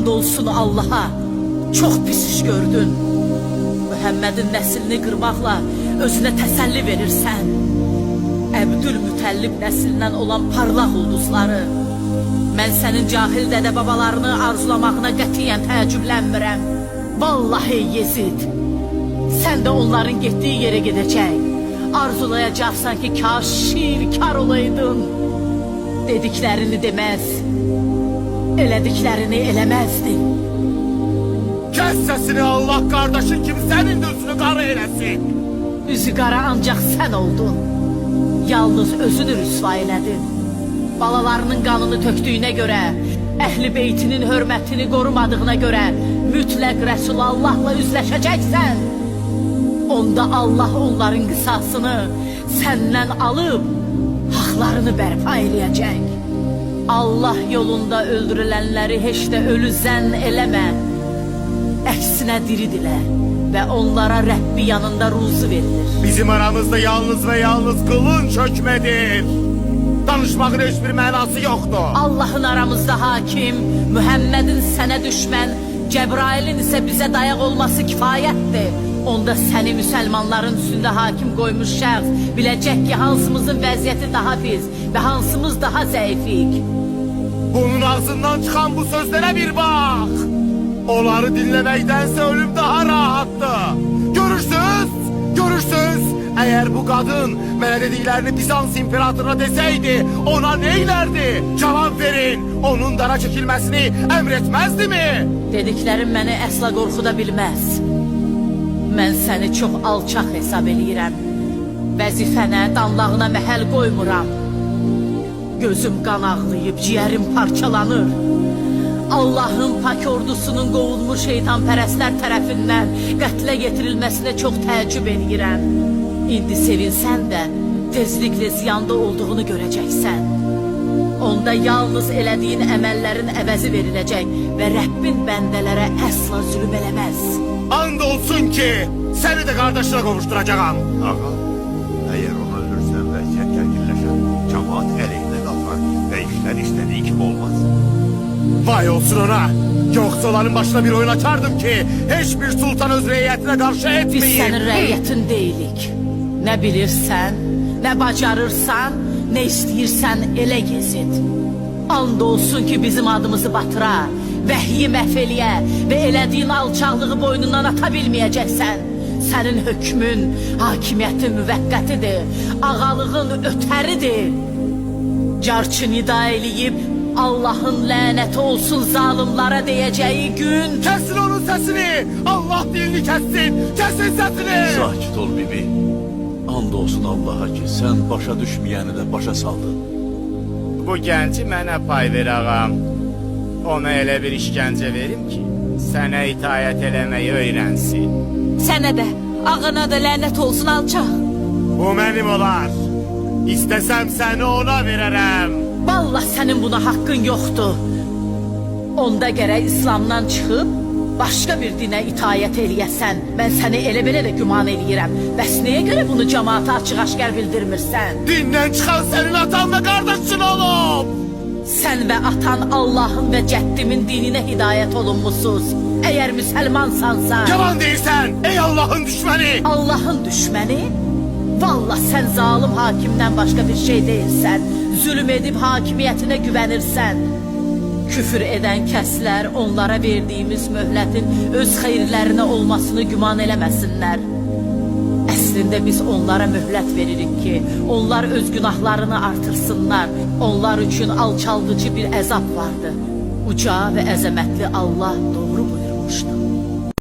And olsun Allah'a, çox pis iş gördün. Muhammedin nəslini qırmaqla özünə təsəlli verirsən. Əbdülmütəllib nəslindən olan parlaq ulduzları. Mən sənin cahil dədə babalarını arzulamağına qətiyyən təəccüblənmirəm. Vallahi Yezid, sən də onların getdiyi yerə gedəcək. Arzulayacaqsan ki, kaş şirkar olaydın. Dediklərini deməz, elədiklərini eləməzdin. Kes sesini, Allah kardeşin kim senin de üstünü kara eylesin. Üzü qara ancaq sən oldun. Yalnız özünü rüsva elədin. Balalarının qanını tökdüyünə görə, əhl-i beytinin hörmətini qorumadığına görə mütləq Rəsulallahla üzləşəcəksən. Onda Allah onların qisasını səndən alıb haqlarını bərpa eləyəcək. Allah yolunda öldürülənləri heç də ölü zənn eləmə. Əksinə diridirlər və onlara Rəbbi yanında ruzu verilir. Bizim aramızda yalnız ve yalnız kılınç hükmedir. Danışmağın hiçbir mənası yoktur. Allah'ın aramızda hakim, Muhammed'in sənə düşmən, Cəbrailin isə bizə dayaq olması kifayətdir. Onda səni müsəlmanların üstündə hakim qoymuş şəxs biləcək ki, hansımızın vəziyyəti daha pis və hansımız daha zəifik. Bunun ağzından çıkan bu sözlere bir bak. Onları dinlemektense ölüm daha rahattı. Görürsünüz, görürsünüz. Eğer bu kadın mənə dediklerini Bizans imperatoruna deseydi, ona neylerdi? Cevap verin. Onun dara çekilmesini emretmezdi mi? Dediklərim məni əsla qorxuda bilməz. Mən səni çox alçaq hesab eləyirəm. Vəzifənə, danlağına məhəl qoymuram. Gözüm qan ağlayıb, ciyərim parçalanır. Allah'ın pak ordusunun qovulmuş şeytanpərəstlər tərəfindən qətlə yetirilməsinə çox təəccüb eləyirəm. İndi sevinsən də tezliklə ziyanda olduğunu görəcəksən. Onda yalnız elədiyin əməllərin əvəzi veriləcək və Rəbbin bəndələrə əsla zülüm eləməz. And olsun ki seni de kardeşine kavuşturacağım. Ağa, eğer onu öldürsen vəziyyət gərginləşər, cemaat əleyhinə qalxar və işlər istədiyi kimi olmaz. Vay olsun ona. Yoksa onların başına bir oyun açardım ki hiçbir sultan öz reyiyetine karşı Biz etmeyin. sənin rəiyyətin deyilik. Nə bilirsən, nə bacarırsan, nə istəyirsən elə Yezid. And olsun ki bizim adımızı batıra, vəhyi məhv eləyə və elədiyin alçaqlığı boynundan ata bilməyəcəksən. Sənin hökmün, hakimiyyətin müvəqqətidir, ağalığın ötəridir. Carçı nida eləyib Allah'ın lənəti olsun zalimlara deyəcəyi gün. Kesin onun sesini. Allah dilini kessin. Kesin sesini. Sakit ol bibi. And olsun Allah'a ki sen başa düşmeyeni de başa saldın. Bu genci mənə pay ver ağam. Ona elə bir işgəncə verim ki, sənə itayət eləməyi öyrənsin. Sənə də, ağana da lənət olsun alçaq. Bu benim olar. İstesem seni ona veririm. Vallahi sənin buna haqqın yoxdur. Onda gərək İslamdan çıxıb başqa bir dinə itayət eləyəsən. Mən səni elə belə də güman eləyirəm. Bəs nəyə görə bunu cəmaata açıq-aşkar bildirmirsən? Dindən çıkan senin atan ve kardeşin olub. Sən və atan Allah'ın və cəddimin dininə hidayət olunmusuz. Əgər müsəlmansansa, Yalan değilsen ey Allah'ın düşmanı. Allah'ın düşməni? Vallahi sən zalim hakimdən başqa bir şey deyilsən. Zülüm edib hakimiyyətinə güvənirsən. Küfür edən kəslər onlara verdiyimiz möhlətin öz xeyirlərinə olmasını güman eləməsinlər. Əslində biz onlara möhlət veririk ki, onlar öz günahlarını artırsınlar. Onlar üçün alçaldıcı bir əzab vardı. Uca və əzəmətli Allah doğru buyurmuşdu.